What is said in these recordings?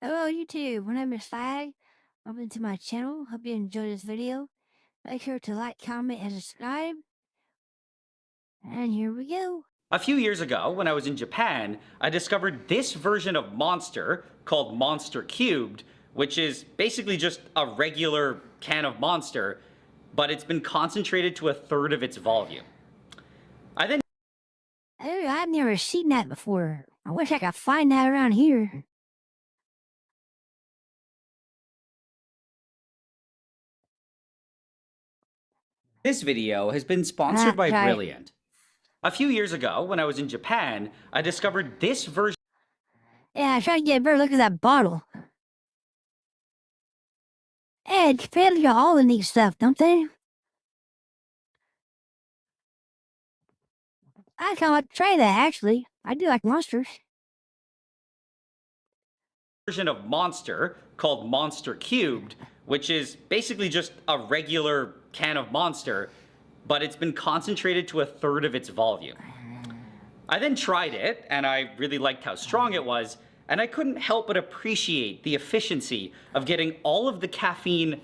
Hello YouTube, my name is Fag. Welcome to my channel. Hope you enjoyed this video. Make sure to like, comment, and subscribe. And here we go. A few years ago, when I was in Japan, I discovered this version of Monster called Monster Cubed, which is basically just a regular can of Monster, but it's been concentrated to a third of its volume. I've never seen that before. I wish I could find that around here. This video has been sponsored by Brilliant. A few years ago, when I was in Japan, I discovered this version. Yeah, I tried to get a better look at that bottle. Hey, Japan got all the neat stuff, don't they? I kind of like to try that, actually. I do like monsters. Version of Monster called Monster Cubed, which is basically just a regular can of Monster, but it's been concentrated to a third of its volume. I then tried it, and I really liked how strong it was, and I couldn't help but appreciate the efficiency of getting all of the caffeine.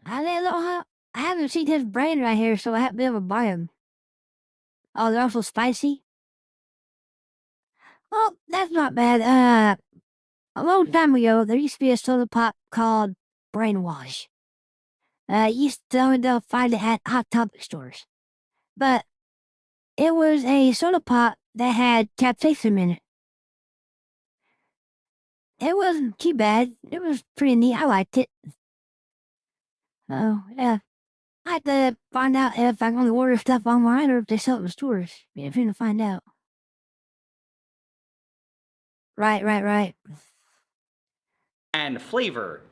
I haven't seen his brand right here, so I haven't been able to buy him. Oh, they're also spicy? Oh, that's not bad. A long time ago, there used to be a soda pop called Brainwash. You used to only find it at Hot Topic stores. But it was a soda pop that had capsaicin in it. It wasn't too bad. It was pretty neat. I liked it. Oh, yeah. I had to find out if I can only order stuff online or if they sell it in stores. Be interesting to find out. Right. And flavor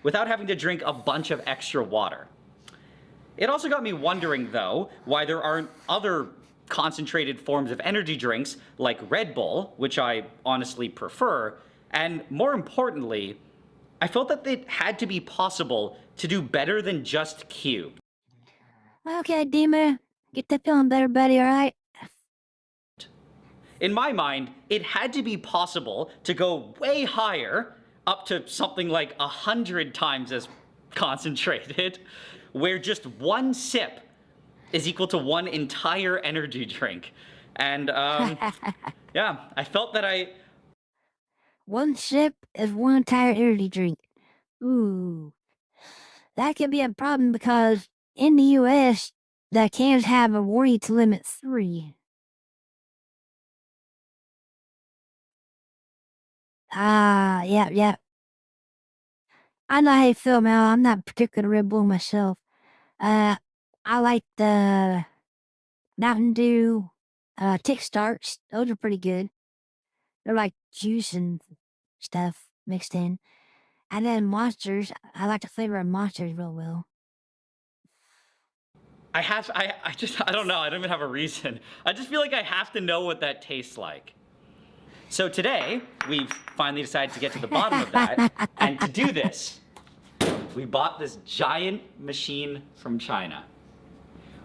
without having to drink a bunch of extra water. It also got me wondering, though, why there aren't other concentrated forms of energy drinks like Red Bull, which I honestly prefer, and more importantly, I felt that it had to be possible to do better than just Cube. Okay, Dima. Get that feeling better, buddy, alright? In my mind, it had to be possible to go way higher, up to something like 100 times as concentrated, where just one sip is equal to one entire energy drink. And, yeah, I felt that One sip is one entire energy drink. Ooh. That could be a problem because in the US, the cans have a warning to limit 3. Yeah. I know how you feel, man. I'm not particular Red Bull myself. I like the Mountain Dew, Tick Starts. Those are pretty good. They're like juice and stuff mixed in. And then Monsters. I like the flavor of Monsters real well. I don't know, I don't even have a reason. I just feel like I have to know what that tastes like. So today, we've finally decided to get to the bottom of that, and to do this, we bought this giant machine from China.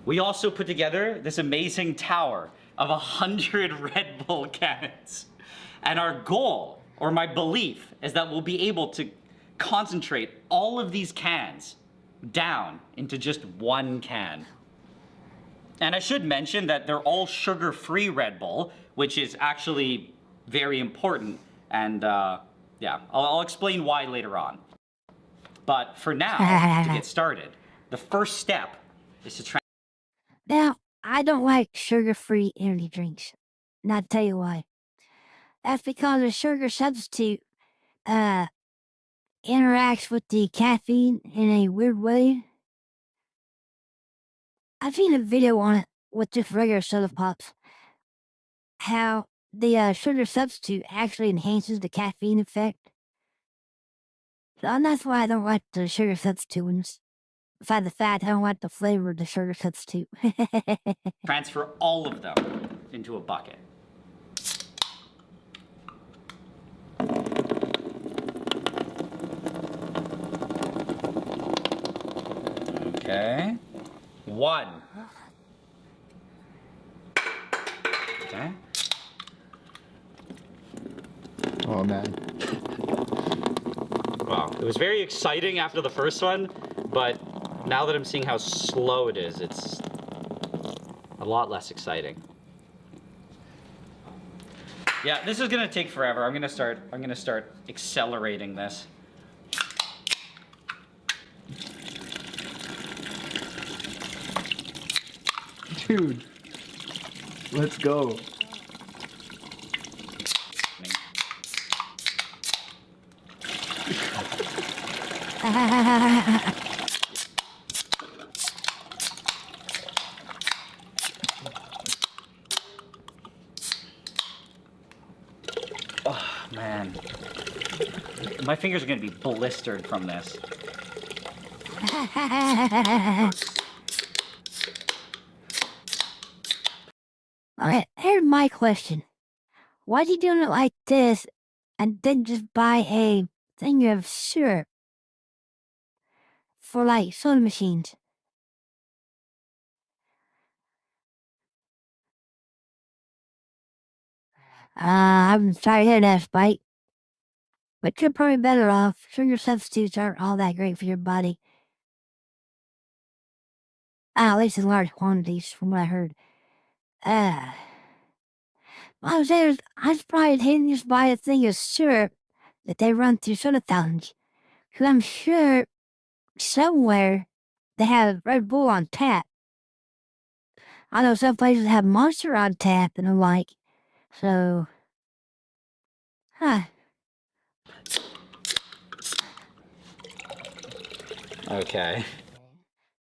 We also put together this amazing tower of 100 Red Bull cans. And our goal, or my belief, is that we'll be able to concentrate all of these cans down into just one can. And I should mention that they're all sugar-free Red Bull, which is actually very important, and yeah, I'll explain why later on. But for now, to get started, the first step is to Now, I don't like sugar-free energy drinks. And I'll tell you why. That's because the sugar substitute interacts with the caffeine in a weird way. I've seen a video on it with just regular soda pops. How the sugar substitute actually enhances the caffeine effect. So, and that's why I don't like the sugar substitute ones. Besides the fact I don't like the flavor of the sugar substitute. transfer all of them into a bucket. Okay. 1. Okay. Oh man. Wow, it was very exciting after the first one, but now that I'm seeing how slow it is, it's a lot less exciting. Yeah, this is gonna take forever. I'm gonna start accelerating this. Dude, let's go. Oh man, my fingers are gonna be blistered from this. Alright, here's my question. Why you doing it like this and then just buy a thing of syrup for like soda machines? I'm sorry to hear that, Spike. But you're probably better off. Sugar substitutes aren't all that great for your body. At least in large quantities, from what I heard. I was saying, I was probably hating just buy a thing of syrup that they run through soda fountains. Because I'm sure somewhere they have Red Bull on tap. I know some places have Monster on tap and the like. So, huh. Okay.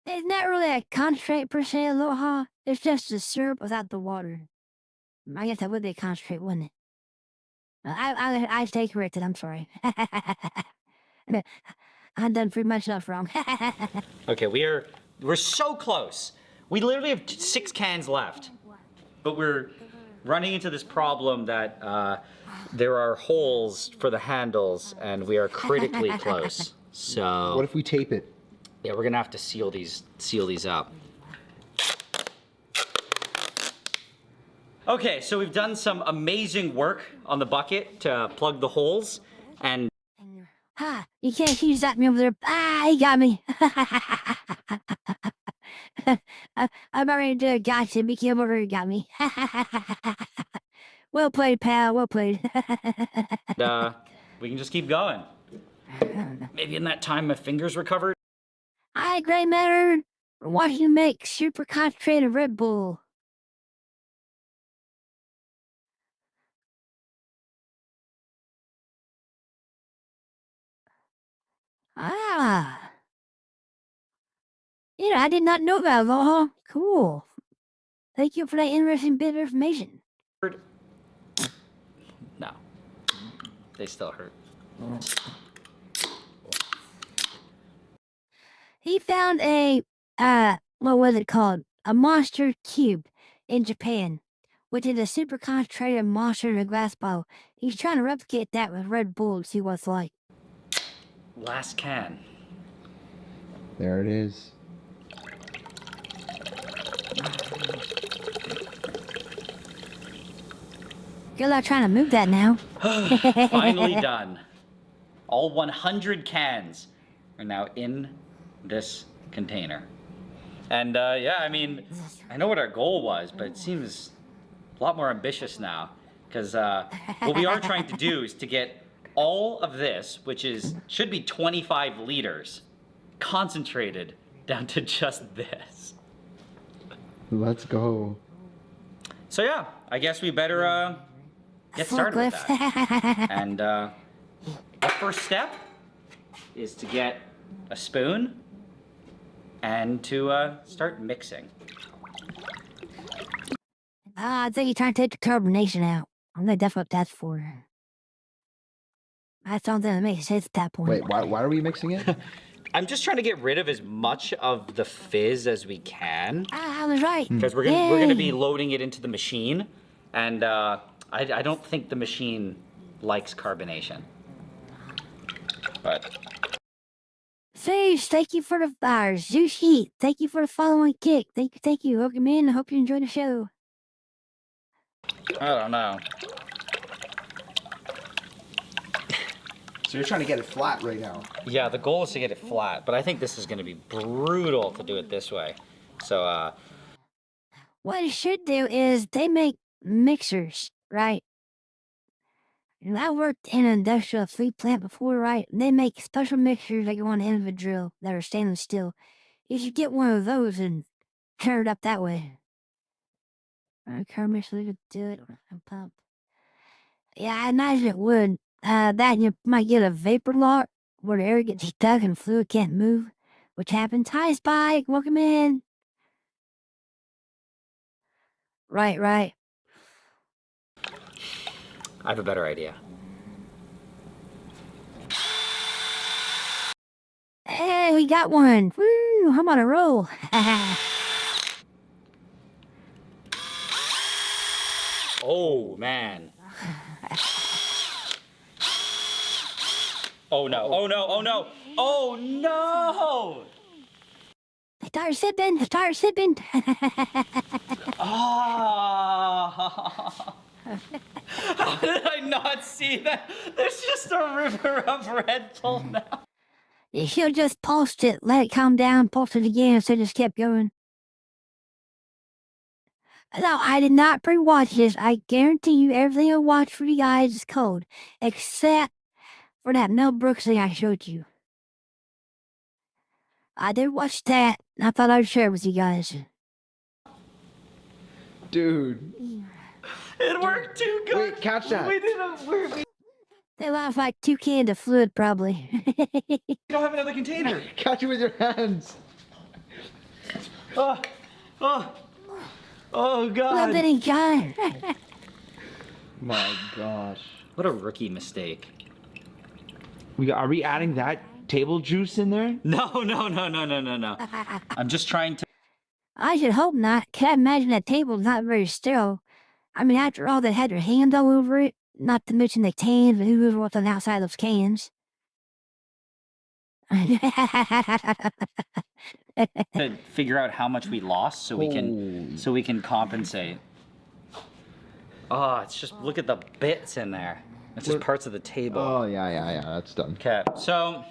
It's not really a concentrate per se, Aloha. It's just the syrup without the water. I guess that would be a concentrate, wouldn't it? I stay corrected, I'm sorry. I've done pretty much enough wrong. Okay, we're so close. We literally have 6 cans left, but we're running into this problem that there are holes for the handles, and we are critically close. So What if we tape it? yeah, we're gonna have to seal these up. Okay, so we've done some amazing work on the bucket to plug the holes, and Ha! You can't use that me over there. Ah, he got me. I'm already doing a gotcha. Mickey over here got me. Well played, pal. Well played. we can just keep going. Maybe in that time my fingers recovered. Hi, Gray Matter. We're watching you make super concentrated Red Bull. Ah. Yeah, I did not know that, Aloha. Cool. Thank you for that interesting bit of information. No, they still hurt. He found a, what was it called? A monster cube in Japan, which is a super concentrated monster in a glass bottle. He's trying to replicate that with Red Bull to see what it's like. Last can. There it is. Good luck trying to move that now. Finally done. All 100 cans are now in this container. And yeah, I mean, I know what our goal was, but it seems a lot more ambitious now. Because what we are trying to do is to get all of this, which should be 25 liters, concentrated down to just this. Let's go. So yeah, I guess we better get started with that. And our first step is to get a spoon and to start mixing. I think you're trying to take the carbonation out. I'm gonna definitely what that's for. That's something that makes sense at that point. Wait, why are we mixing it? I'm just trying to get rid of as much of the fizz as we can. I was right. Because we're gonna be loading it into the machine, and I don't think the machine likes carbonation. But Sage, thank you for the fires. Zeus Heat, thank you for the following kick. Thank you. Welcome in. I hope you enjoy the show. I don't know. So you're trying to get it flat right now. Yeah, the goal is to get it flat, but I think this is going to be brutal to do it this way. So, What it should do is they make mixers, right? And I worked in an industrial food plant before, right? And they make special mixers that go on the end of a drill that are stainless steel. You should get one of those and turn it up that way. Car mixer could do it. Pump. Yeah, I imagine it would. That you might get a vapor lock where the air gets stuck and fluid can't move, which happens. Hi, Spike. Welcome in. Right. I have a better idea. Hey, we got one. Woo, I'm on a roll. Oh, man. Oh, no. Oh, no. Oh, no. Oh, no. Start sipping. Ah. How did I not see that? There's just a river of Red Bull now. You should just pulsed it, let it calm down, pulse it again, so it just kept going. No, I did not pre-watch this. I guarantee you everything I watched for you guys is cold. Except for that Mel Brooks thing I showed you. I did watch that, and I thought I'd share it with you guys. Dude. It worked too good. Wait, catch that. We didn't. They lost like 2 cans of fluid, probably. We don't have another container. Catch it with your hands. Oh, oh, oh, God. Well, then he got My gosh. What a rookie mistake. Are we adding that table juice in there? No. I'm just trying to. I should hope not. Can I imagine that table's not very sterile? I mean, after all, they had their hand all over it, not to mention the cans and whoever was on the outside of those cans. To figure out how much we lost so we can compensate. Oh, it's just look at the bits in there. It's just parts of the table. Oh, yeah. That's done. Okay, so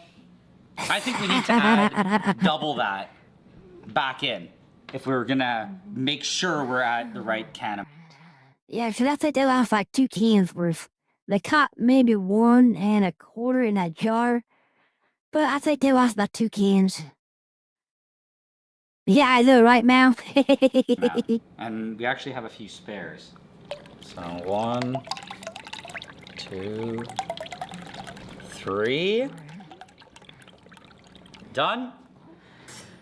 I think we need to add double that back in if we're gonna make sure we're at the right can of. Yeah, so that's like they lost like 2 cans worth. They caught maybe 1 1/4 in that jar, but I think they lost about 2 cans. Yeah, I know, right, Mal? And we actually have a few spares. So 1, 2, 3. Done.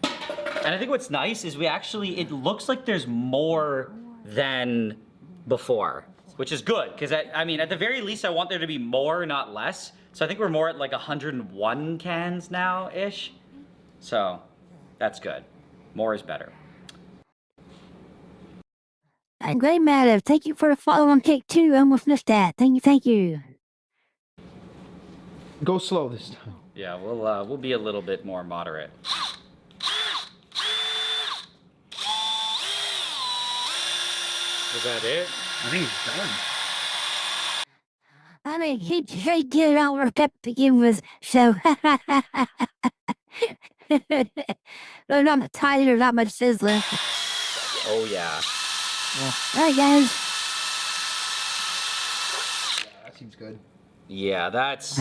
And I think what's nice is it looks like there's more than before, which is good, because I mean, at the very least, I want there to be more, not less. So I think we're more at like 101 cans now-ish. So that's good. More is better. I'm great, Madam. Thank you for the follow on Cake 2. I almost missed that. Thank you. Go slow this time. Yeah, we'll be a little bit more moderate. Is that it? I think it's done. I mean, he did it all worked up to begin with, so. No, not tired or not much sizzling. Oh, yeah. Alright, guys. Yeah, that seems good. Yeah, that's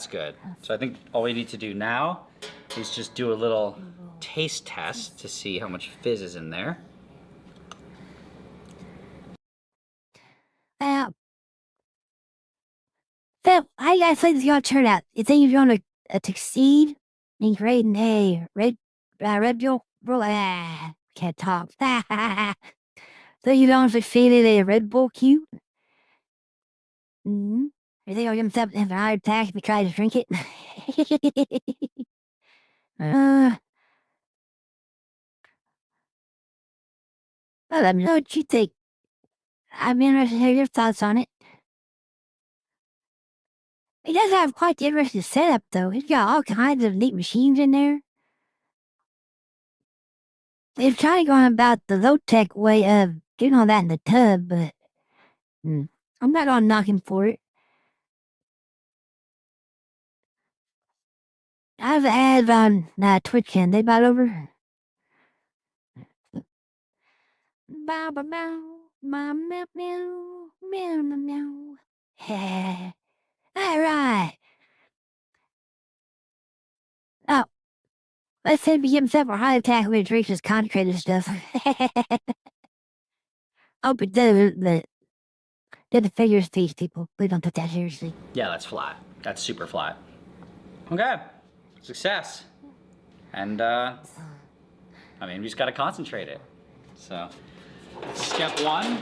good. So I think all we need to do now is just do a little taste test to see how much fizz is in there. So, how you guys think this is gonna turn out? You think you're gonna succeed in creating a Red Bull? Can't talk. So you don't succeed in a Red Bull cube? Mm-hmm. You think I'll give himself an heart attack if he tries to drink it? Well, let me know what you think. I'm interested to hear your thoughts on it. He does have quite the interesting setup, though. He's got all kinds of neat machines in there. They're trying to go on about the low-tech way of doing all that in the tub, but I'm not gonna knock him for it. I have an ad on Twitch. Can they bought over? Bow bow bow, meow meow meow meow meow meow. All right. Oh, let's say he himself a heart attack when he drinks his concentrated stuff. Oh, but the figures these people. We don't take that seriously. Yeah, that's flat. That's super flat. Okay, success. And I mean, we just gotta concentrate it. So, step one,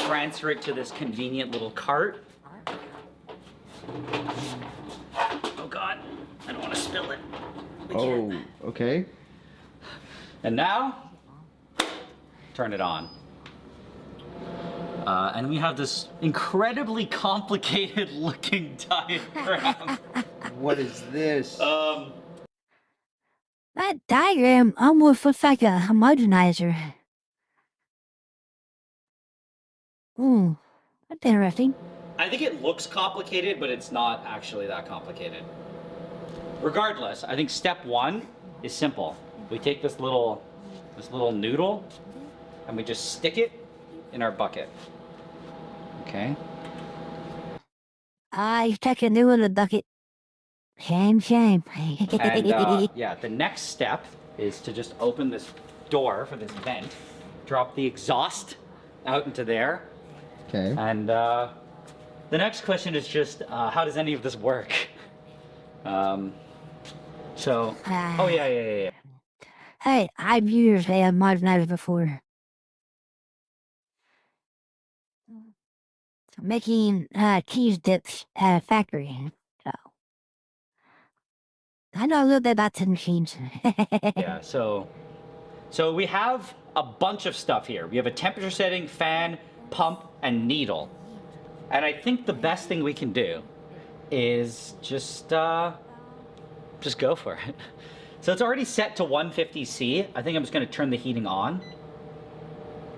transfer it to this convenient little cart. Oh God, I don't want to spill it. Oh, okay. And now, turn it on. And we have this incredibly complicated looking diagram. What is this? That diagram almost looks like a homogenizer. That's interesting. I think it looks complicated, but it's not actually that complicated. Regardless, I think step one is simple. We take this little noodle and we just stick it in our bucket. Okay? You stuck a new in the bucket. Shame. And yeah, the next step is to just open this door for this vent, drop the exhaust out into there. Okay. And the next question is just, how does any of this work? Oh yeah. Hey, I've used a homogenizer before. Making cheese dips at a factory. So I know a little bit about the machines. Yeah, so we have a bunch of stuff here. We have a temperature setting, fan, pump, and needle. And I think the best thing we can do is just go for it. So it's already set to 150C. I think I'm just gonna turn the heating on.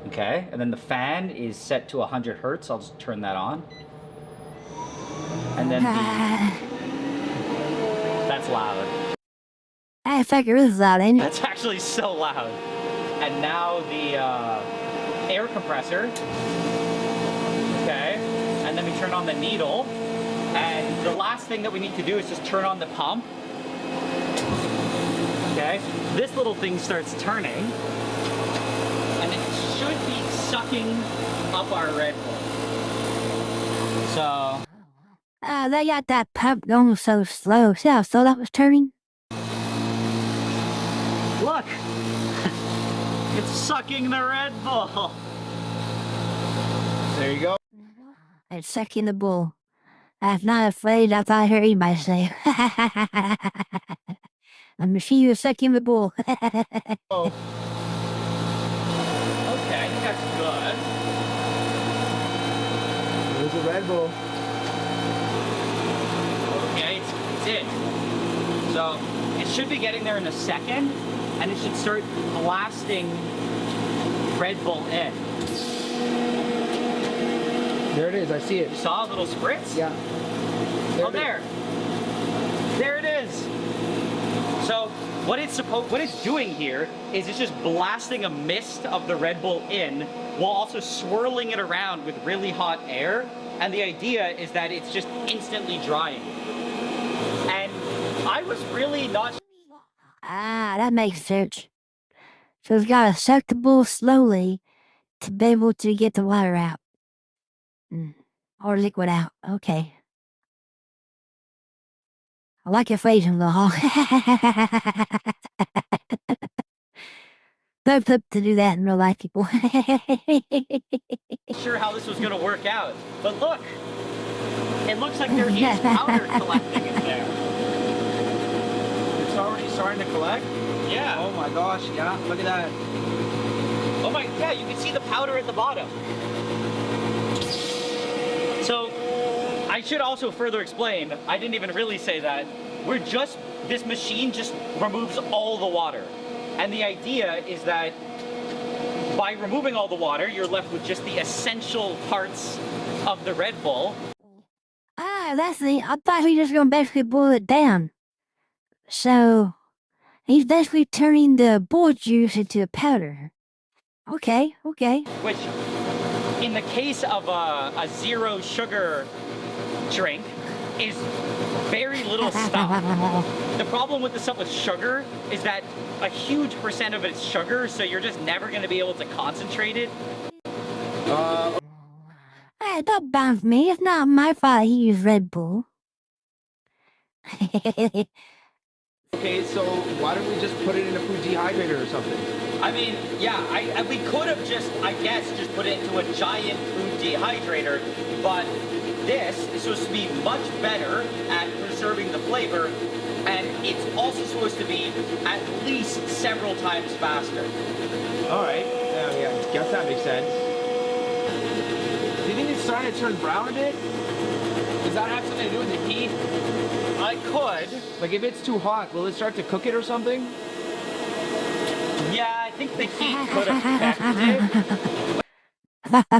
Okay, and then the fan is set to 100 Hertz. I'll just turn that on. And then that's loud. I figure this is loud, ain't it? That's actually so loud. And now the air compressor. Okay, and then we turn on the needle. And the last thing that we need to do is just turn on the pump. Okay, this little thing starts turning. And it should be sucking up our Red Bull. So... they got that pump going so slow. See how slow that was turning? Look! It's sucking the Red Bull! There you go. It's sucking the bull. I'm not afraid, that's what I heard anybody say. The machine is sucking the bull. Oh. Okay, I think that's good. There's a Red Bull. Okay, it's in. So, it should be getting there in a second, and it should start blasting Red Bull in. There it is, I see it. You saw a little spritz? Yeah. There. There it is. So, what it's doing here is it's just blasting a mist of the Red Bull in while also swirling it around with really hot air. And the idea is that it's just instantly drying. And I was really not... That makes sense. So it's gotta suck the bull slowly to be able to get the water out. Or liquid out. Okay. I like your phrasing, though, huh? No flip to do that in real life, people. sure how this was going to work out. But look, it looks like there is powder collecting in there. It's already starting to collect? Yeah. Oh my gosh, yeah, look at that. Oh my, yeah, you can see the powder at the bottom. So, I should also further explain, I didn't even really say that, this machine just removes all the water. And the idea is that by removing all the water, you're left with just the essential parts of the Red Bull. That's the... I thought we were just gonna basically boil it down. So he's basically turning the bull juice into a powder. Okay. Which, in the case of a zero sugar drink, is very little stuff. The problem with the stuff with sugar is that a huge percent of it's sugar, so you're just never going to be able to concentrate it. Hey, don't bounce me. It's not my fault he used Red Bull. Okay, so why don't we just put it in a food dehydrator or something? I mean, yeah, we could have just, I guess, just put it into a giant food dehydrator, but this is supposed to be much better at preserving the flavor, and it's also supposed to be at least several times faster. All right. Yeah, guess that makes sense. Do you think it's starting to turn brown a bit? Does that have something to do with the heat? I could. Like if it's too hot, will it start to cook it or something? Yeah, I think the heat could affect it.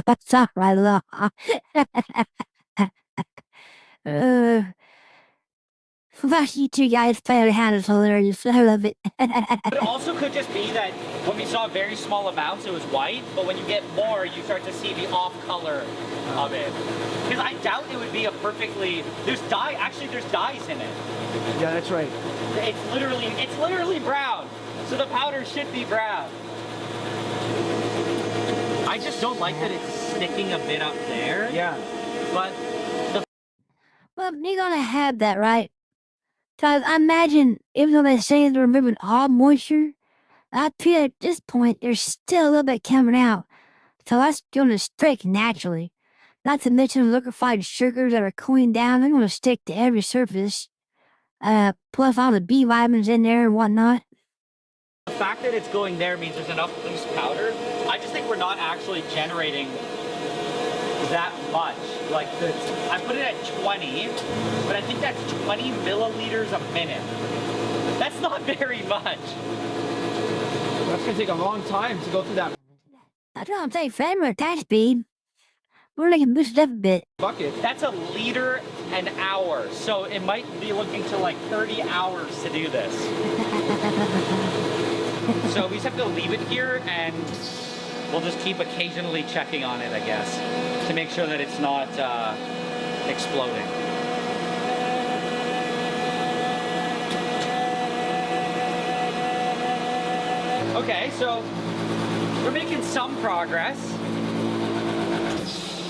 That's not right, look. Fuck you two guys playing hand is hilarious. I love it. But it also could just be that when we saw very small amounts, it was white, but when you get more, you start to see the off color of it. Because I doubt it would be a perfectly, there's dyes in it. Yeah, that's right. It's literally brown. So the powder should be brown. I just don't like that it's sticking a bit up there. Yeah. But Well, you're gonna have that, right? Cause I imagine, even though they say they're removing all moisture, I feel at this point there's still a little bit coming out. So that's gonna stick naturally. Not to mention liquefied sugars that are cooling down, they're gonna stick to every surface. Plus all the B vitamins in there and whatnot. the fact that it's going there means there's enough loose powder. I just think we're not actually generating that much. Like I put it at 20, but I think that's 20 milliliters a minute. That's not very much. That's gonna take a long time to go through that That's what I'm saying, family attack speed. We're gonna boost it up a bit. bucket. That's a liter an hour, so it might be looking to like 30 hours to do this. So we just have to leave it here, and we'll just keep occasionally checking on it, I guess, to make sure that it's not exploding. Okay, so we're making some progress.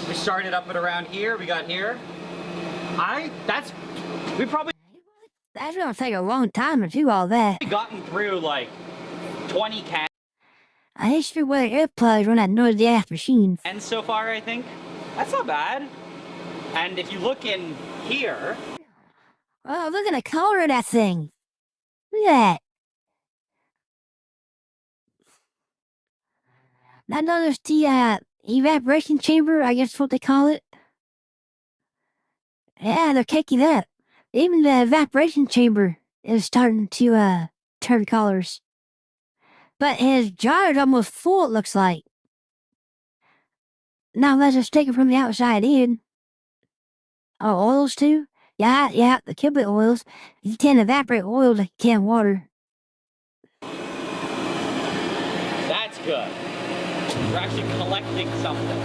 We started up at around here, we got here. We probably That's gonna take a long time to do all that. gotten through like 20 cans I hate to wear earplugs on that noisy ass machine. so far, I think. That's not bad. And if you look in here, Oh, look at the color of that thing. Look at that. I noticed the evaporation chamber, I guess what they call it. Yeah, they're kicking up. Even the evaporation chamber is starting to turn colors. But his jar is almost full, it looks like. Now let's just take it from the outside in. Oh, oils too? Yeah, the kibble oils. You can't evaporate oils like you can water. that's good. We're actually collecting something.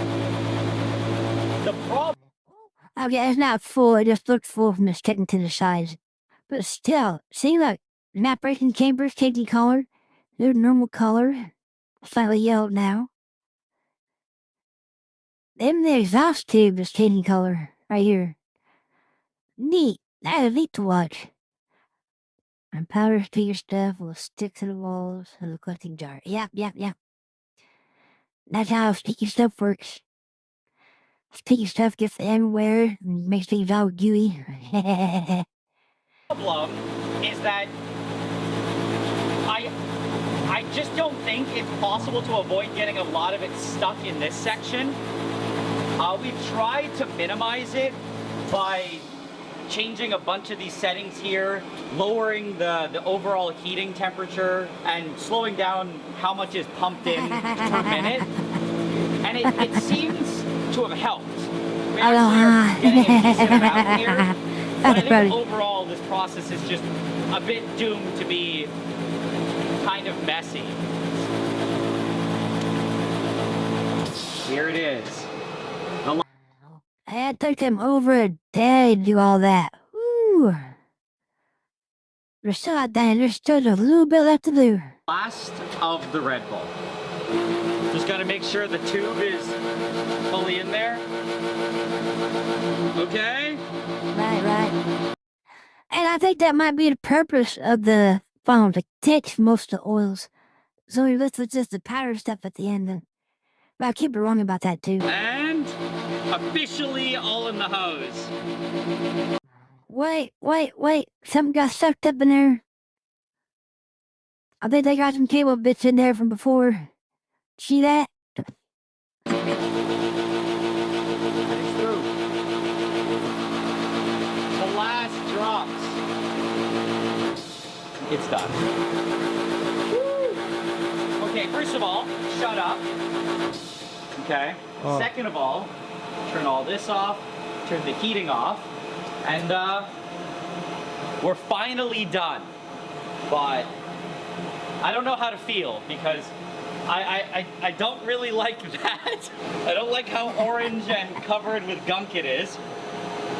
The problem, Okay, it's not full, it just looks full from the sticking to the sides. But still, see, look, evaporation chamber's changing color. Their normal color, slightly yellow now. Even the exhaust tube is changing color, right here. Neat, that is neat to watch. And powder speaker stuff will stick to the walls of the collecting jar. Yep. That's how sticky stuff works. Sticky stuff gets everywhere and makes things all gooey. problem is that I just don't think it's possible to avoid getting a lot of it stuck in this section. We've tried to minimize it by changing a bunch of these settings here, lowering the overall heating temperature, and slowing down how much is pumped in per minute. And it seems to have helped. We actually are getting a decent amount here. But I think overall, this process is just a bit doomed to be kind of messy. Here it is. It took them over a day to do all that. Ooh. There's still a little bit left to do. Last of the Red Bull. Just gotta make sure the tube is fully in there. Okay? Right. And I think that might be the purpose of the funnel, to catch most of the oils. So you're left with just the powder stuff at the end. And, but I keep it wrong about that too. And officially all in the hose. Wait. Something got sucked up in there. I think they got some cable bits in there from before. See that? It's through. The last drops. It's done. Woo. Okay, first of all, shut up. Okay. Oh. Second of all, turn all this off, turn the heating off, and we're finally done. But I don't know how to feel because I don't really like that. I don't like how orange and covered with gunk it is.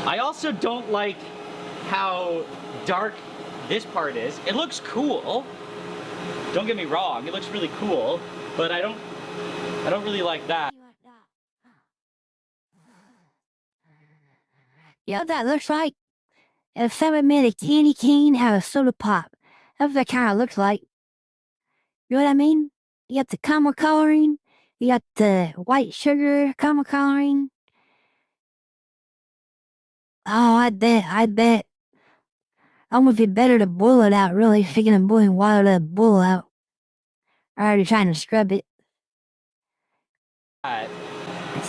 I also don't like how dark this part is. It looks cool. Don't get me wrong, it looks really cool, but I don't really like that. Yeah, that looks like if someone made a candy cane out of soda pop. That's what that kind of looks like. You know what I mean? You got the caramel coloring. You got the white sugar caramel coloring. Oh, I bet. Almost be better to boil it out, really. Speaking of boiling water to boil out. I'm already trying to scrub it.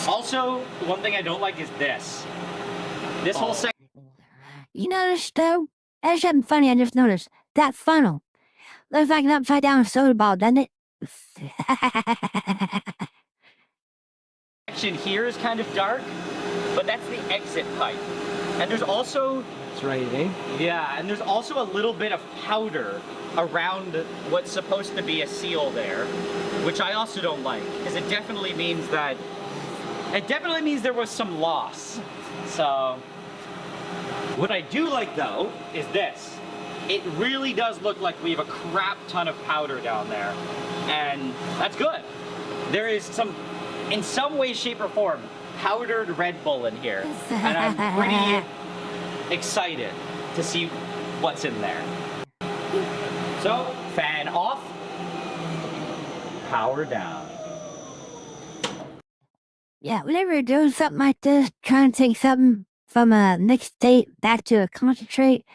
Also, one thing I don't like is this. This whole section. You notice, though? There's something funny I just noticed. That funnel. Looks like an upside down soda ball, doesn't it? Section here is kind of dark, but that's the exit pipe. And there's also... It's right, eh? Yeah, and there's also a little bit of powder around what's supposed to be a seal there, which I also don't like, because it definitely means that... It definitely means there was some loss. So... What I do like, though, is this. It really does look like we have a crap ton of powder down there. And that's good. There is some, in some way, shape, or form, powdered Red Bull in here. And I'm pretty excited to see what's in there. So, fan off, power down. Yeah, whenever you're doing something like this, trying to take something from a mixed state back to a concentrate,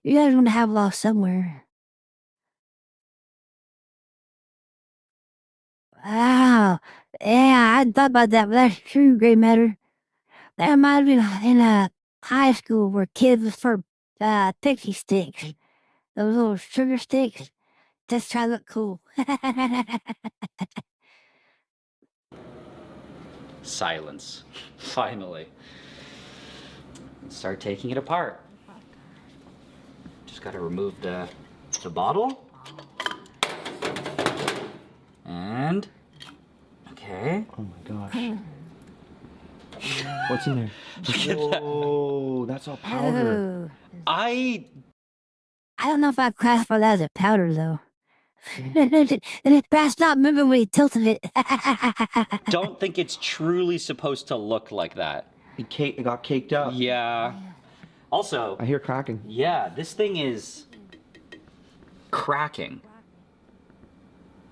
you guys want to have lost somewhere. Wow. Yeah, I thought about that, but that's true, gray matter. That reminds me in high school where kids was for pixie sticks. Those little sugar sticks. Just try to look cool. Silence. Finally. Let's start taking it apart. Just gotta remove the bottle. And, okay. Oh my gosh. What's in there? Look at that. Oh, that's all powder. Oh. I I don't know if I'd classify that as a powder, though. That's not moving when you tilted it. don't think it's truly supposed to look like that. It got caked up. Yeah. Also, I hear cracking. yeah, this thing is cracking.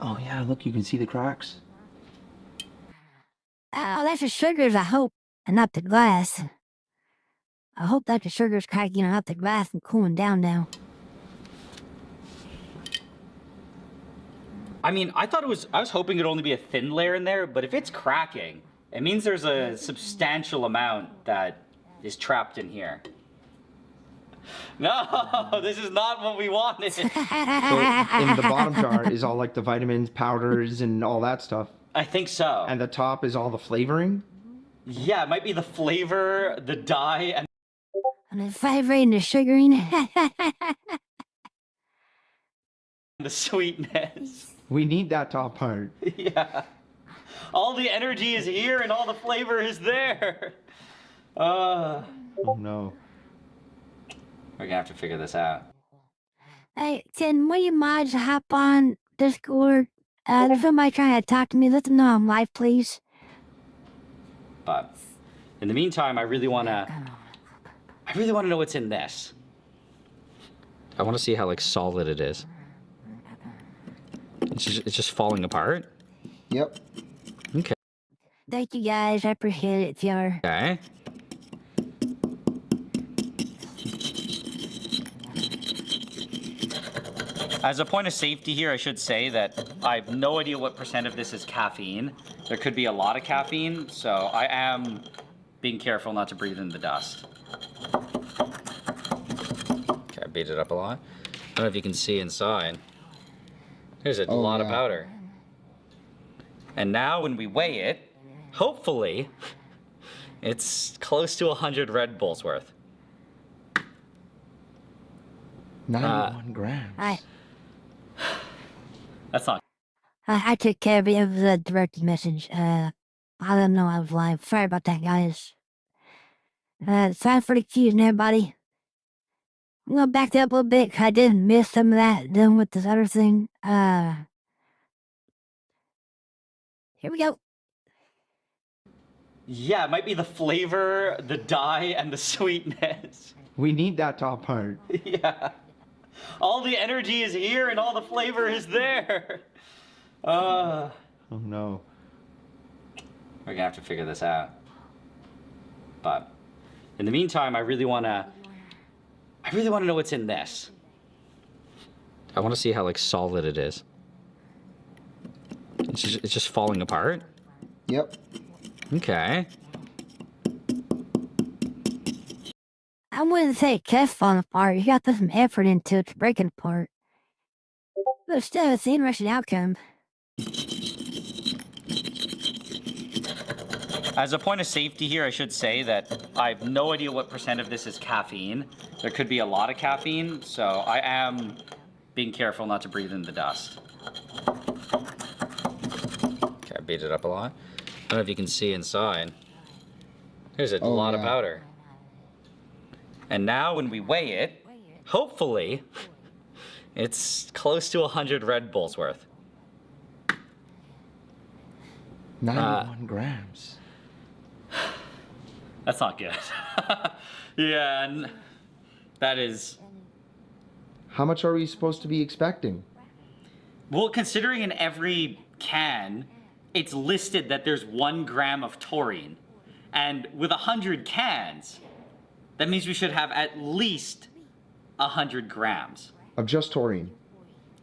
Oh yeah, look, you can see the cracks. Oh, that's the sugars, I hope, and not the glass. I hope that the sugar's cracking and not the glass and cooling down now. I mean, I was hoping it'd only be a thin layer in there, but if it's cracking, it means there's a substantial amount that is trapped in here. No, this is not what we wanted. So in the bottom jar is all like the vitamins, powders, and all that stuff. I think so. And the top is all the flavoring? Yeah, it might be the flavor, the dye, and And the flavoring, the sugaring. The sweetness. We need that top part. Yeah. All the energy is here and all the flavor is there. Oh no. We're gonna have to figure this out. Hey, can one of you mods hop on Discord? There's somebody trying to talk to me. Let them know I'm live, please. But in the meantime, I really wanna know what's in this. I wanna see how like solid it is. It's just falling apart. Yep. Okay. Thank you guys. I appreciate it, Fjord. Okay. As a point of safety here, I should say that I have no idea what % of this is caffeine. There could be a lot of caffeine, so I am being careful not to breathe in the dust. Okay, I beat it up a lot. I don't know if you can see inside. There's a lot of powder. And now when we weigh it, hopefully, it's close to 100 Red Bulls worth. 91 grams. That's not. I took care of it. It was a direct message. I didn't know I was live. Sorry about that, guys. Sorry for the confusion, everybody. I'm gonna back that up a little bit 'cause I did miss some of that dealing with this other thing. Here we go. Yeah, it might be the flavor, the dye, and the sweetness. We need that top part. Yeah. All the energy is here and all the flavor is there. Oh no. We're gonna have to figure this out. But in the meantime, I really wanna know what's in this. I wanna see how like solid it is. It's just falling apart. Yep. Okay. I wouldn't say it kept falling apart. You got to put some effort into it to break it apart. But still, it's an interesting outcome. As a point of safety here, I should say that I have no idea what % of this is caffeine. There could be a lot of caffeine, so I am being careful not to breathe in the dust. Okay, I beat it up a lot. I don't know if you can see inside. There's a lot of powder. And now when we weigh it, hopefully, it's close to 100 Red Bulls worth. 91 grams. That's not good. Yeah, and that is... How much are we supposed to be expecting? Well, considering in every can, it's listed that there's 1 gram of taurine. And with 100 cans, that means we should have at least 100 grams. Of just taurine.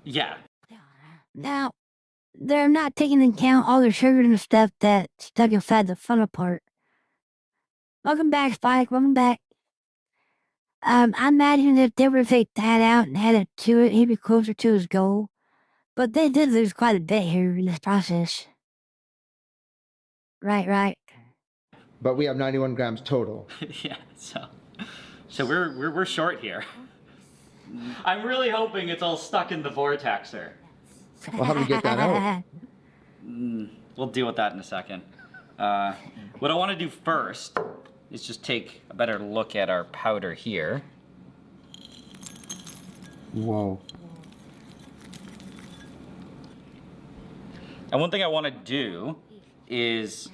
Yeah. Now, they're not taking into account all the sugar and stuff that's stuck inside the funnel part. Welcome back, Spike. Welcome back. I imagine if they were to take that out and add it to it, he'd be closer to his goal. But they did lose quite a bit here in this process. Right. But we have 91 grams total. Yeah, so we're short here. I'm really hoping it's all stuck in the vortexer. Well, how do we get that out? We'll deal with that in a second. What I want to do first is just take a better look at our powder here. Whoa. And one thing I want to do is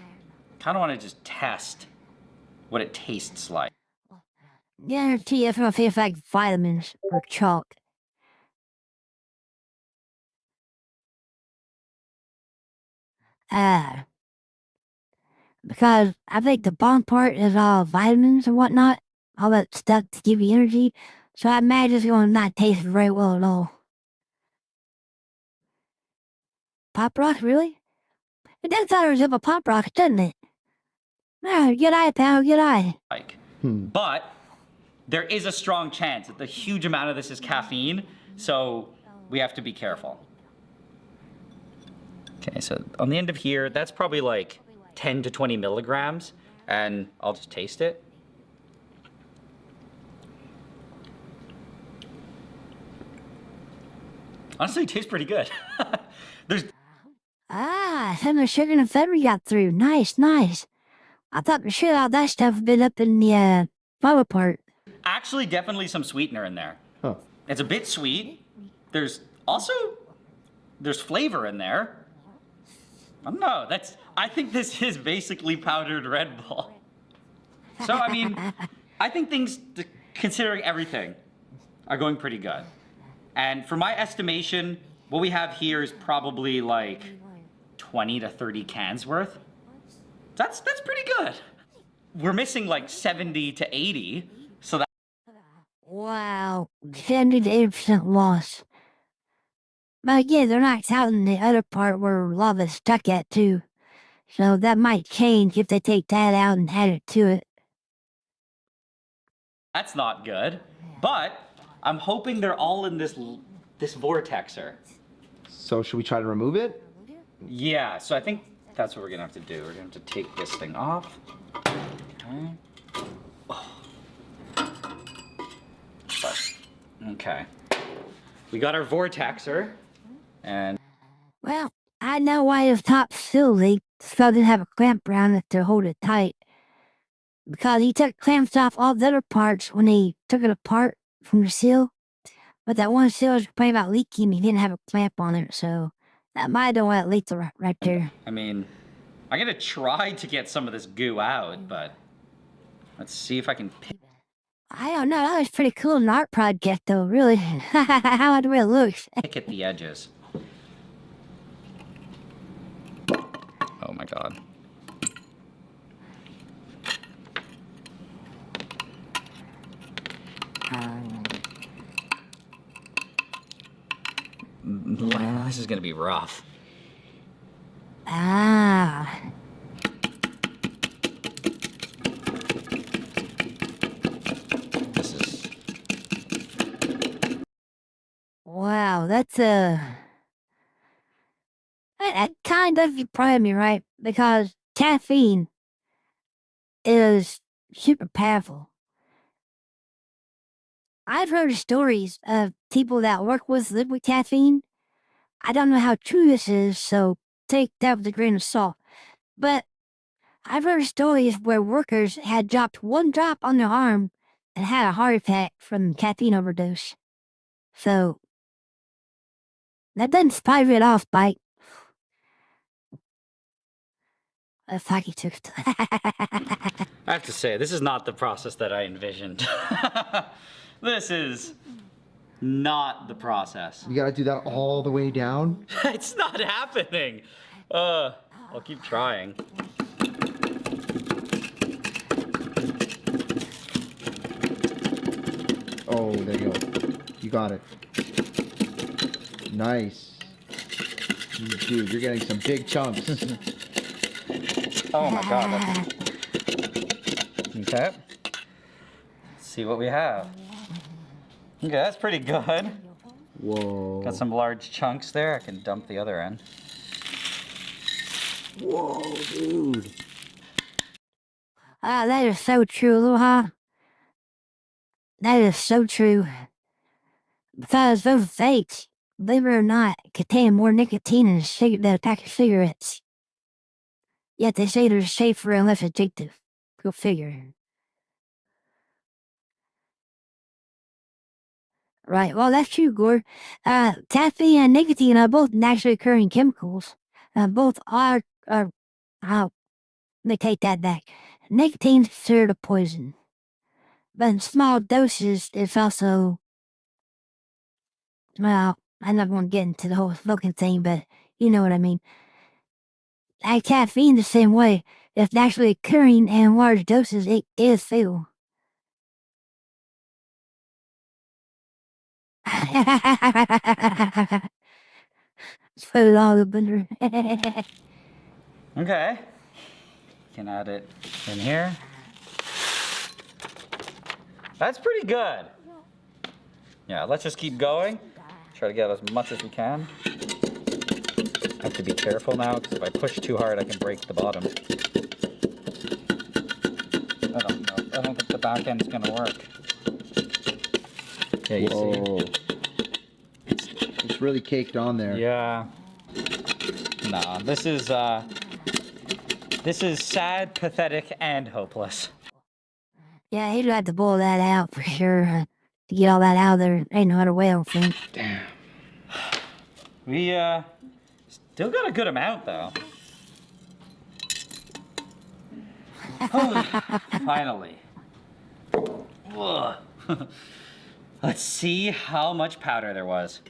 kind of want to just test what it tastes like. Guarantee it's gonna taste like vitamins or chalk. Because I think the bottom part is all vitamins and whatnot, all that stuff to give you energy. So I imagine it's gonna not taste very well at all. Pop rock, really? It does sound resemble pop rock, doesn't it? Ah, good eye, pal, good eye. But there is a strong chance that the huge amount of this is caffeine, so we have to be careful. Okay, so on the end of here, that's probably like 10 to 20 milligrams, and I'll just taste it. Honestly, it tastes pretty good. There's Ah, some of the sugar and flavor got through. Nice, nice. I thought for sure all that stuff had been up in the flower part. actually definitely some sweetener in there. Huh. It's a bit sweet. There's also, there's flavor in there. I don't know, I think this is basically powdered Red Bull. So, I mean, I think things, considering everything, are going pretty good. And for my estimation, what we have here is probably like 20 to 30 cans worth. That's pretty good. We're missing like 70 to 80, so that Wow, 70 to 80% loss. But again, they're not counting the other part where lava's stuck at too. So that might change if they take that out and add it to it. that's not good. But I'm hoping they're all in this vortexer. So should we try to remove it? Yeah, so I think that's what we're gonna have to do. We're gonna have to take this thing off. Okay. Okay. We got our vortexer, and Well, I know why his top still leaked. So didn't have a clamp around it to hold it tight. Because he took clamps off all the other parts when he took it apart from the seal. But that one seal was complaining about leaking. He didn't have a clamp on it, so that might have been why it leaked right there. I mean, I'm gonna try to get some of this goo out, but let's see if I can pick I don't know. That was pretty cool, an art project, though. Really, how it really looks. at the edges. Oh my god. Wow, this is gonna be rough. Ah, This is wow. That's that kind of surprised me, right? Because caffeine is super powerful. I've heard stories of people that work with liquid caffeine. I don't know how true this is, so take that with a grain of salt. But I've heard stories where workers had dropped one drop on their arm and had a heart attack from caffeine overdose. So that doesn't surprise me at all, Spike. If I took it. I have to say, this is not the process that I envisioned. This is not the process. You gotta do that all the way down? It's not happening. I'll keep trying. Oh, there you go. You got it. Nice. Dude, you're getting some big chunks. Oh my god. Okay. Let's see what we have. Okay, that's pretty good. Whoa. Got some large chunks there. I can dump the other end. Whoa, dude. Ah, that is so true, Aloha. That is so true. Because those vapes, believe it or not, contain more nicotine than a pack of cigarettes. Yet they say they're safer and less addictive. Go figure. Right, well, that's true, Gore. Caffeine and nicotine are both naturally occurring chemicals. Both are, let me take that back. Nicotine's considered a poison. But in small doses, it's also, well, I'm not going to get into the whole smoking thing, but you know what I mean. And caffeine the same way. If naturally occurring in large doses, it is fatal. Put it all up under. Okay. Can add it in here. That's pretty good. Yeah, let's just keep going. Try to get as much as we can. I have to be careful now, because if I push too hard, I can break the bottom. I don't know. I don't think the back end's gonna work. Yeah, you see? Whoa. It's just really caked on there. Yeah. Nah, this is sad, pathetic, and hopeless. Yeah, he'd have to boil that out for sure. To get all that out of there, ain't no other way, I don't think. Damn. We, still got a good amount, though. Finally. Ugh. Let's see how much powder there was.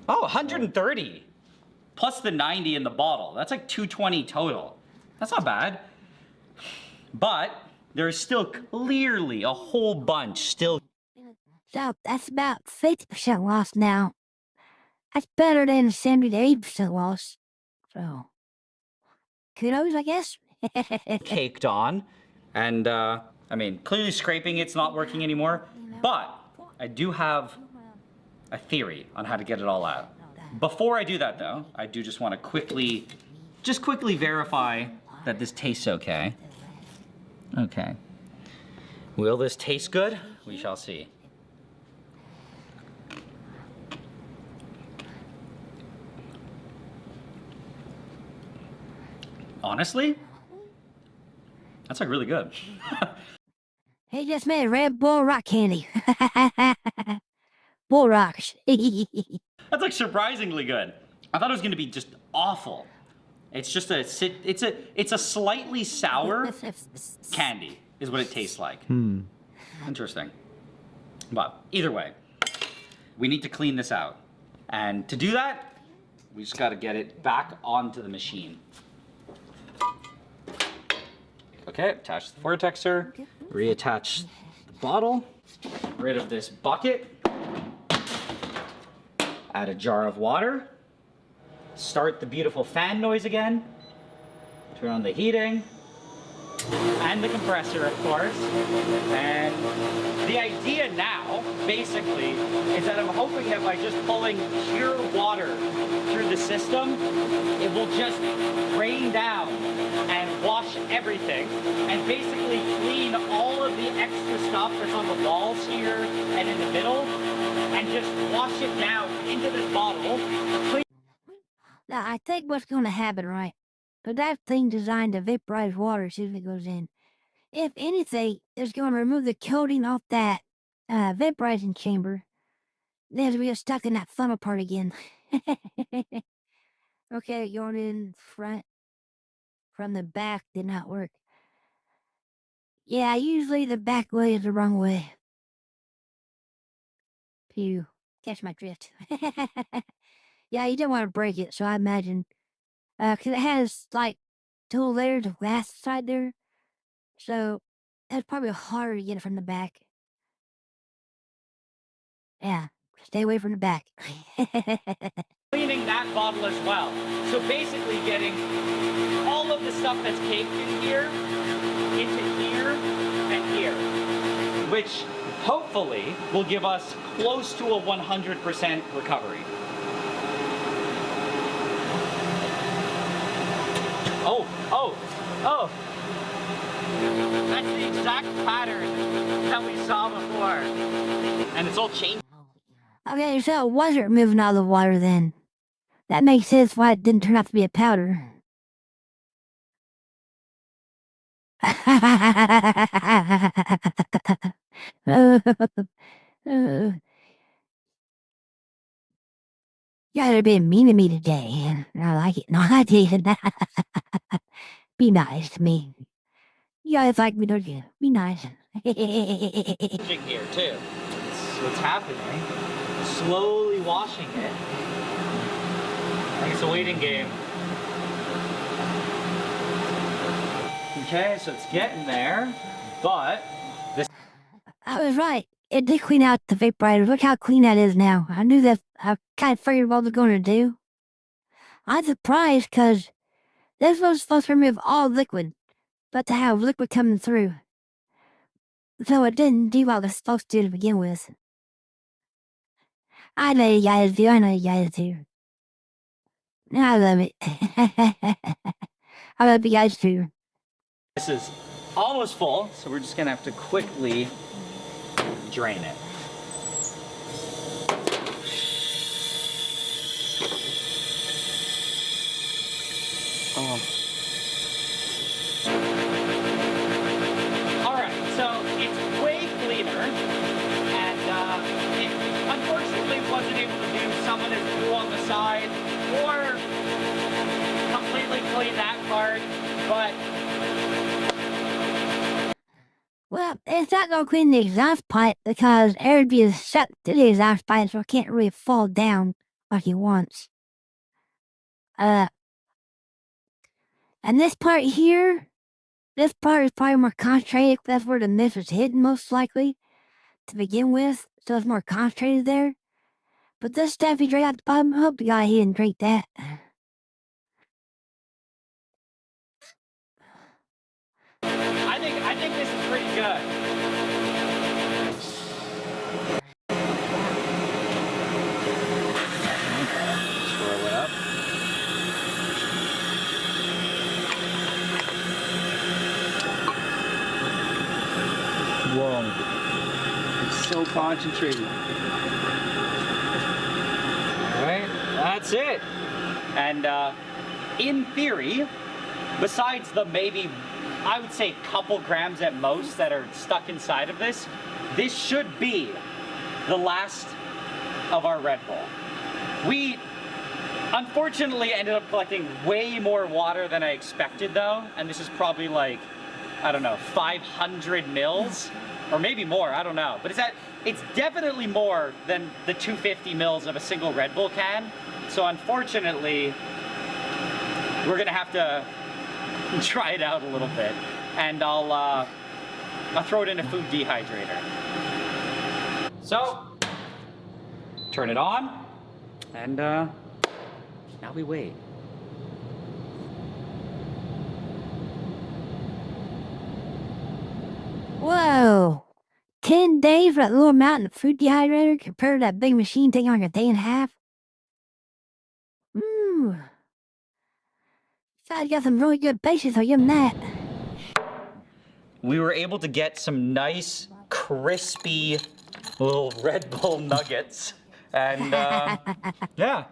Oh, 130. Plus the 90 in the bottle. That's like 220 total. That's not bad. But there's still clearly a whole bunch still. So that's about 50% loss now. That's better than 70 to 80% loss. So, kudos, I guess. Caked on. And, I mean, clearly scraping it's not working anymore. But I do have a theory on how to get it all out. Before I do that, though, I do just want to quickly verify that this tastes okay. Okay. Will this taste good? We shall see. Honestly, that's like really good. He just made Red Bull rock candy. Bull rocks. That's like surprisingly good. I thought it was gonna be just awful. It's just it's a slightly sour candy is what it tastes like. Interesting. But either way, we need to clean this out. And to do that, we just gotta get it back onto the machine. Okay, attach the vortexer, reattach the bottle, get rid of this bucket, add a jar of water, start the beautiful fan noise again, turn on the heating, and the compressor, of course. And the idea now, basically, is that I'm hoping that by just pulling pure water through the system, it will just rain down and wash everything, and basically clean all of the extra stuff that's on the walls here and in the middle, and just wash it down into this bottle. Now, I think what's going to happen, right? But that thing designed to vaporize water as soon as it goes in. If anything, it's going to remove the coating off that vaporizing chamber. Then we get stuck in that funnel part again. Okay, going in front from the back did not work. Yeah, usually the back way is the wrong way. Pew. Catch my drift. Yeah, you don't want to break it, so I imagine. Because it has, like, 2 layers of glass inside there. So, it's probably harder to get it from the back. Yeah, stay away from the back. Cleaning that bottle as well. So basically getting all of the stuff that's caked in here into here and here, which hopefully will give us close to a 100% recovery. Oh. That's the exact pattern that we saw before. And it's all changed. Okay, so it wasn't moving out of the water then. That makes sense why it didn't turn out to be a powder. You guys are being mean to me today. I like it. No, I didn't. Be nice to me. You guys like me, don't you? Be nice. Here too. What's happening? Slowly washing it. I think it's a waiting game. Okay, so it's getting there, but this. I was right. It did clean out the vaporizer. Look how clean that is now. I knew that. I kind of figured what I was going to do. I'm surprised because this was supposed to remove all liquid, but to have liquid coming through. So it didn't do what it was supposed to begin with. I know you guys do. I know you guys do. I love it. I love you guys too. This is almost full, so we're just gonna have to quickly drain it. Oh. All right, so it's way cleaner, and it unfortunately wasn't able to do some of this blue on the side or completely clean that part, but Well, it's not gonna clean the exhaust pipe because air is set to the exhaust pipe, so it can't really fall down like it wants. And this part here, this part is probably more concentrated. That's where the mist was hidden most likely to begin with, so it's more concentrated there. But this stuff you drink out the bottom, I hope the guy he didn't drink that. I think this is pretty good. Swirl it up. Whoa. It's so concentrated. All right, that's it. And in theory, besides the maybe, I would say couple grams at most that are stuck inside of this, this should be the last of our Red Bull. We unfortunately ended up collecting way more water than I expected though, and this is probably like, I don't know, 500 mils, or maybe more, I don't know. But it's definitely more than the 250 mils of a single Red Bull can. So unfortunately, we're gonna have to try it out a little bit. And I'll throw it in a food dehydrator. So, turn it on, and now we wait. Whoa! 10 days for that little amount in the food dehydrator compared to that big machine taking like a day and a half? Mmm. I got some really good patience, I'll give him that. We were able to get some nice, crispy little Red Bull nuggets. And yeah.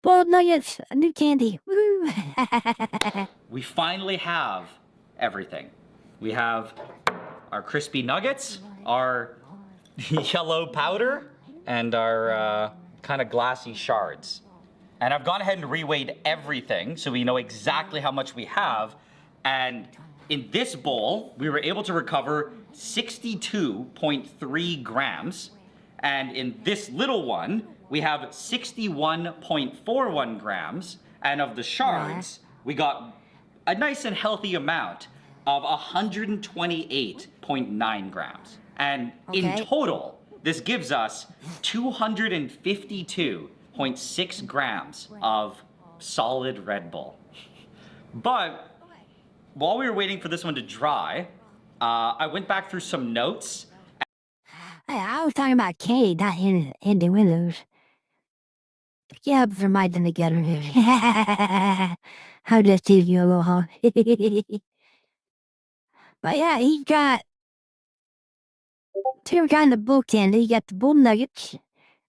Boiled nuggets, a new candy. Woo! We finally have everything. We have our crispy nuggets, our yellow powder, and our kind of glassy shards. And I've gone ahead and reweighed everything so we know exactly how much we have. And in this bowl, we were able to recover 62.3 grams. And in this little one, we have 61.41 grams. And of the shards, we got a nice and healthy amount of 128.9 grams. And in total, this gives us 252.6 grams of solid Red Bull. But while we were waiting for this one to dry, I went back through some notes. Hey, I was talking about candy, not in the windows. Yeah, for my them together. How just tease you a little, huh? But yeah, he got two kind of bull candy. You got the bull nuggets,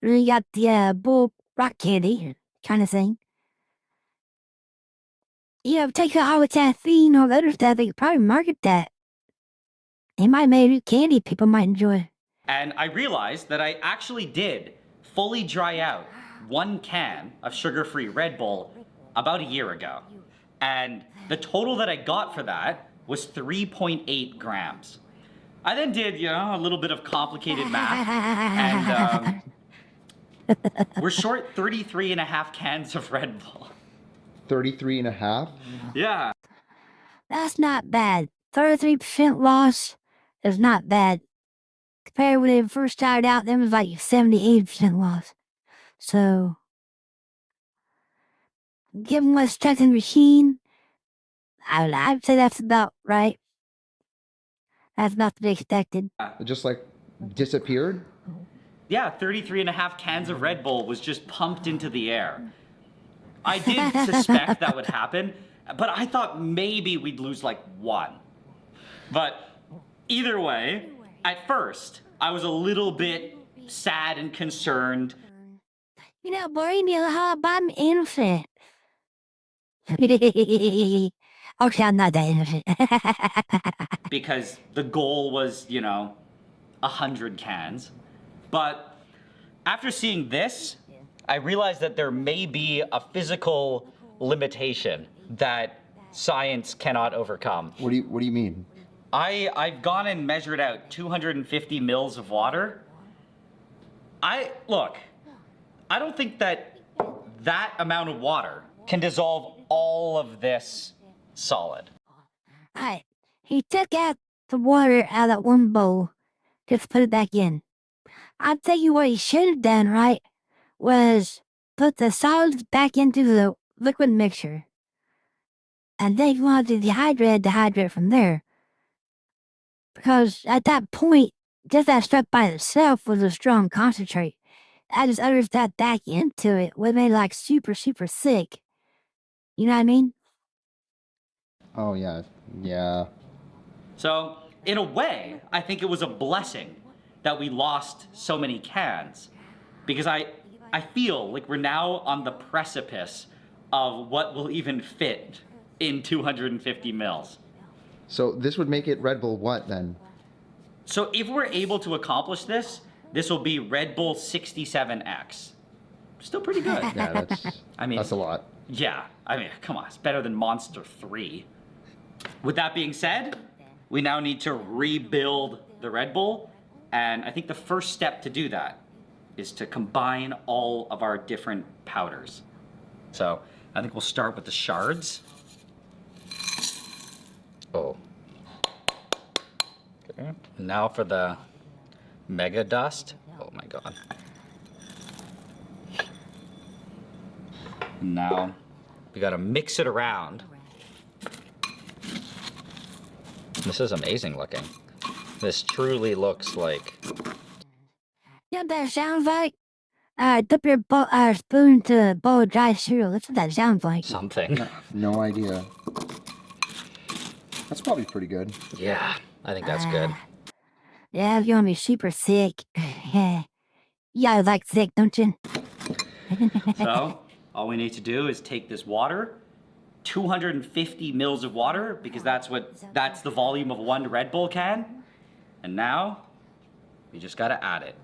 and you got the bull rock candy kind of thing. You know, take out all the caffeine, all the other stuff, they could probably market that. It might make new candy people might enjoy. And I realized that I actually did fully dry out 1 can of sugar-free Red Bull about a year ago. And the total that I got for that was 3.8 grams. I then did, you know, a little bit of complicated math, and we're short 33 and a half cans of Red Bull. 33 and a half? Yeah. That's not bad. 33% loss is not bad. Compared when they first started out, them was like 78% loss. So, given what's stuck in the machine, I'd say that's about right. That's not to be expected. It just like disappeared? Yeah, 33 and a half cans of Red Bull was just pumped into the air. I did suspect that would happen, but I thought maybe we'd lose like 1. But either way, at first, I was a little bit sad and concerned. You know, Brainy, I'm innocent. Okay, I'm not that innocent. because the goal was, 100 cans. But after seeing this, I realized that there may be a physical limitation that science cannot overcome. What do you mean? I've gone and measured out 250 mils of water. Look, I don't think that amount of water can dissolve all of this solid. Alright, he took out the water out of one bowl, just put it back in. I'm thinking what he should have done, right, was put the solids back into the liquid mixture. And then if you wanted to dehydrate from there. Because at that point, just that stuff by itself was a strong concentrate. I just uttered that back into it would have made it like super, super thick. You know what I mean? Oh yeah, yeah. So, in a way, I think it was a blessing that we lost so many cans. Because I feel like we're now on the precipice of what will even fit in 250 mils. So this would make it Red Bull what then? So if we're able to accomplish this, this will be Red Bull 67X. Still pretty good. Yeah, that's that's a lot. Yeah, come on, it's better than Monster 3. With that being said, we now need to rebuild the Red Bull, and I think the first step to do that is to combine all of our different powders. So I think we'll start with the shards. Oh. Okay. Now for the Mega Dust. Oh my god. Now we gotta mix it around. This is amazing looking. This truly looks like... You know what that sounds like? Dip your spoon into a bowl of dry cereal. That's what that sounds like. something. No idea. That's probably pretty good. Yeah, I think that's good. Yeah, if you want to be super thick. Yeah, I like thick, don't you? So, all we need to do is take this water, 250 mils of water, because that's the volume of one Red Bull can. And now, we just gotta add it.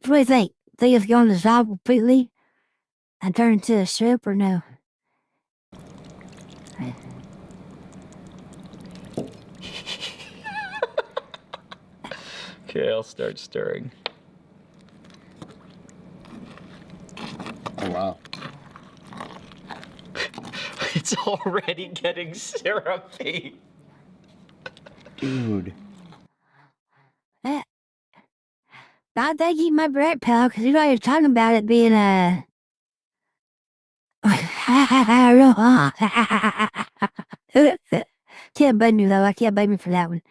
What do you think? Think it's going to dissolve completely and turn into a soup or no? Okay, I'll start stirring. Oh wow. It's already getting syrupy. Dude. I think you might be right, pal, because you know you're talking about it being a... Can't blame you, though. I can't blame you for that one.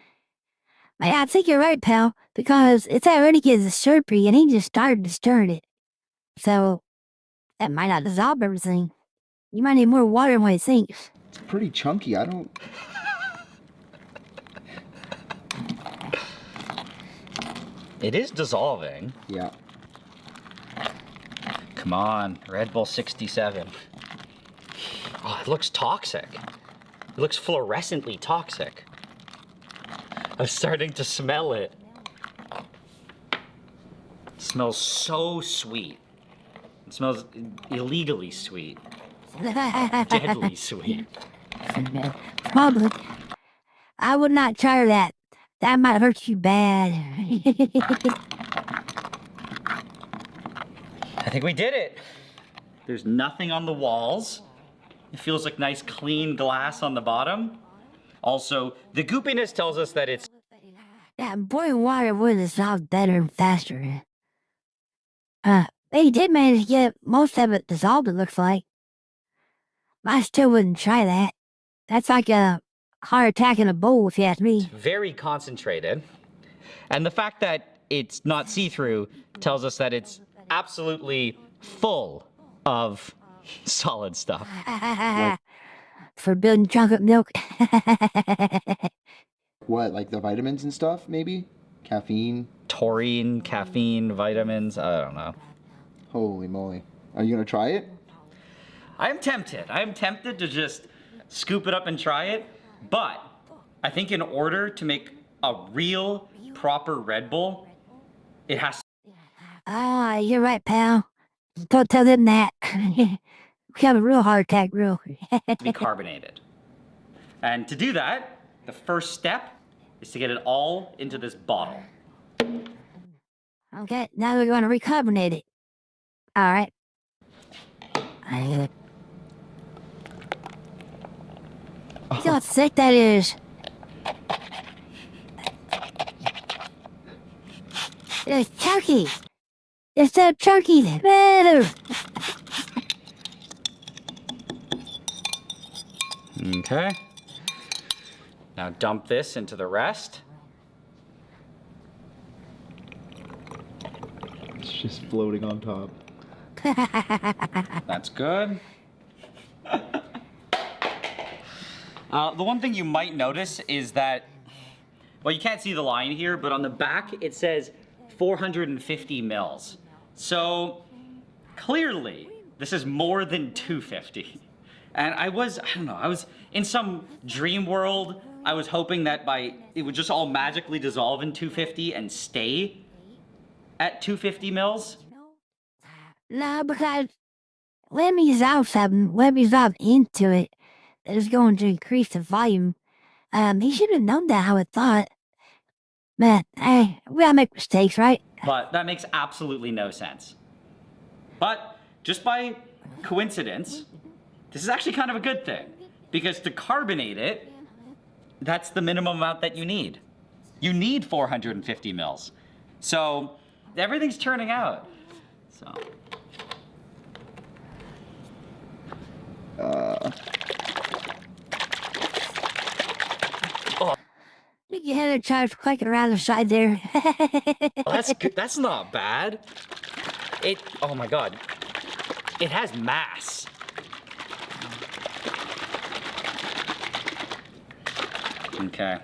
But yeah, I think you're right, pal, because it's already getting syrupy, and he just started to stir it. So, that might not dissolve everything. You might need more water than what he thinks. It's pretty chunky. I don't... It is dissolving. Yeah. Come on, Red Bull 67. Oh, it looks toxic. It looks fluorescently toxic. I'm starting to smell it. It smells so sweet. It smells illegally sweet. Deadly sweet. Probably. I would not try that. That might hurt you bad. I think we did it. There's nothing on the walls. It feels like nice clean glass on the bottom. Also, the goopiness tells us that it's... Yeah, boiling water would dissolve better and faster. They did manage to get most of it dissolved, it looks like. I still wouldn't try that. That's like a heart attack in a bowl, if you ask me. very concentrated. And the fact that it's not see-through tells us that it's absolutely full of solid stuff. For building chocolate milk. what, like the vitamins and stuff, maybe? Caffeine? Taurine, caffeine, vitamins, I don't know. Holy moly. Are you gonna try it? I am tempted to just scoop it up and try it, but I think in order to make a real, proper Red Bull, it has Ah, you're right, pal. Don't tell them that. We have a real heart attack, real. to be carbonated. And to do that, the first step is to get it all into this bottle. Okay, now we're going to recarbonate it. All right. See how thick that is. It's chunky. It's so chunky. Better. Okay. Now dump this into the rest. It's just floating on top. That's good. The one thing you might notice is that, well, you can't see the line here, but on the back it says 450 mils. So clearly this is more than 250. And I don't know, I was in some dream world. I was hoping that it would just all magically dissolve in 250 and stay at 250 mils. No, because when we dissolve something, when we dissolve into it, that is going to increase the volume. He should have known that, I would thought. Man, hey, we all make mistakes, right? But that makes absolutely no sense. But just by coincidence, this is actually kind of a good thing, because to carbonate it, that's the minimum amount that you need. You need 450 mils. So everything's turning out. So. You had a charge clicking around the side there. Oh, that's good. That's not bad. Oh my God. It has mass. Okay.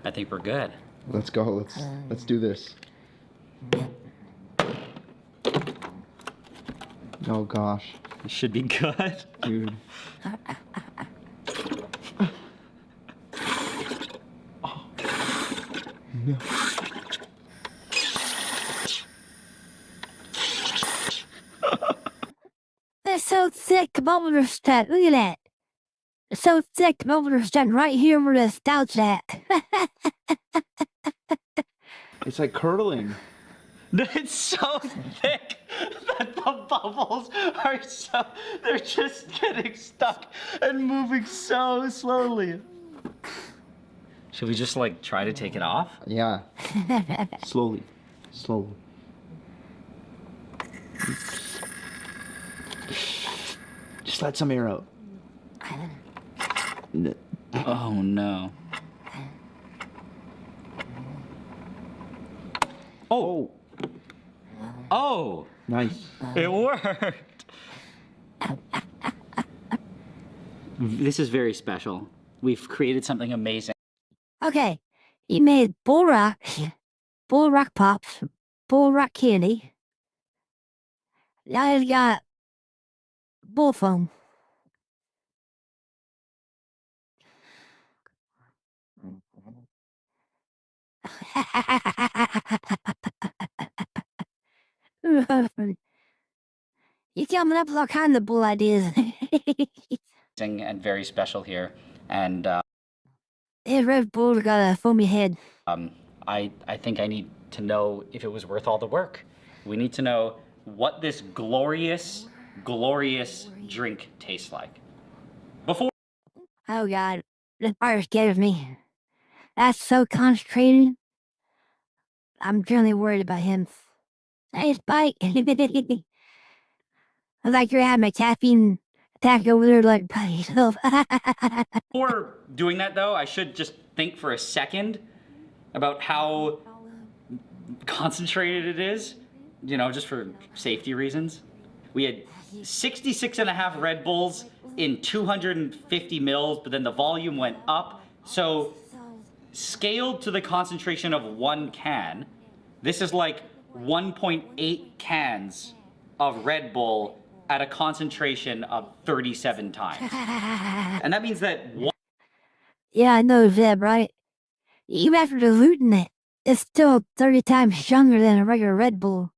I think we're good. Let's go. Let's do this. Oh gosh, It should be good. dude. No. That's so thick, come over to that. Look at that. It's so thick, come over to that right here where the stout's at. It's like curdling. It's so thick that the bubbles they're just getting stuck and moving so slowly. Should we just like try to take it off? Yeah. Slowly. Slowly. Just let some air out. Oh no. Oh. Oh. Nice. It worked. This is very special. We've created something amazing. Okay, he made bull rock pops, bull rock candy. Now he's got bull foam. You coming up with all kinds of bull ideas. And very special here. And Hey, Red Bull got a foamy head. I think I need to know if it was worth all the work. We need to know what this glorious, glorious drink tastes like. Before. Oh God, the fire scares me. That's so concentrated. I'm really worried about him. Hey, Spike. I like you're having a caffeine attack over there like by yourself. Before doing that though, I should just think for a second about how concentrated it is, you know, just for safety reasons. We had 66.5 Red Bulls in 250 mils, but then the volume went up. So scaled to the concentration of 1 can, this is like 1.8 cans of Red Bull at a concentration of 37 times. And that means that Yeah, I know, Zeb, right? Even after diluting it, it's still 30 times stronger than a regular Red Bull.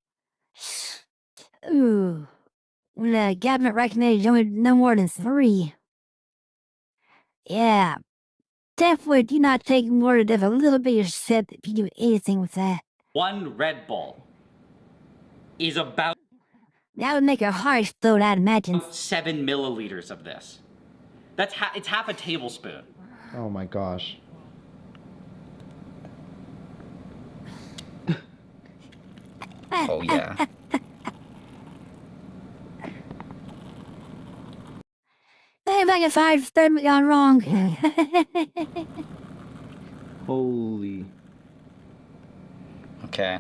Ooh. When the cabinet recommended only no more than 3. Yeah. Definitely do not take more than a little bit of sip if you do anything with that. 1 Red Bull is about That would make your heart explode, I'd imagine. 7 milliliters of this. It's half a tablespoon. Oh my gosh. Oh yeah. Hey, like if I've gone wrong. Holy. Okay.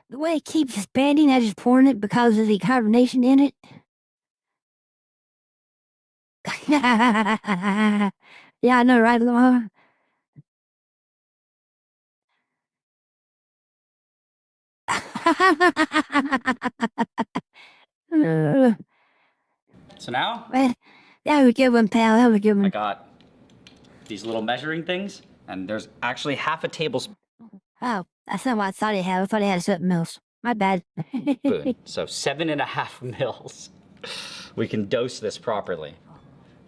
The way it keeps expanding as it's pouring it because of the carbonation in it. Yeah, I know, right, Lamar? So now Well, that was a good one, pal. That was a good I one. got these little measuring things, and there's actually half a tablespoon. Oh, that's not what I thought it had. I thought it had something else. My bad. So 7.5 mils. We can dose this properly.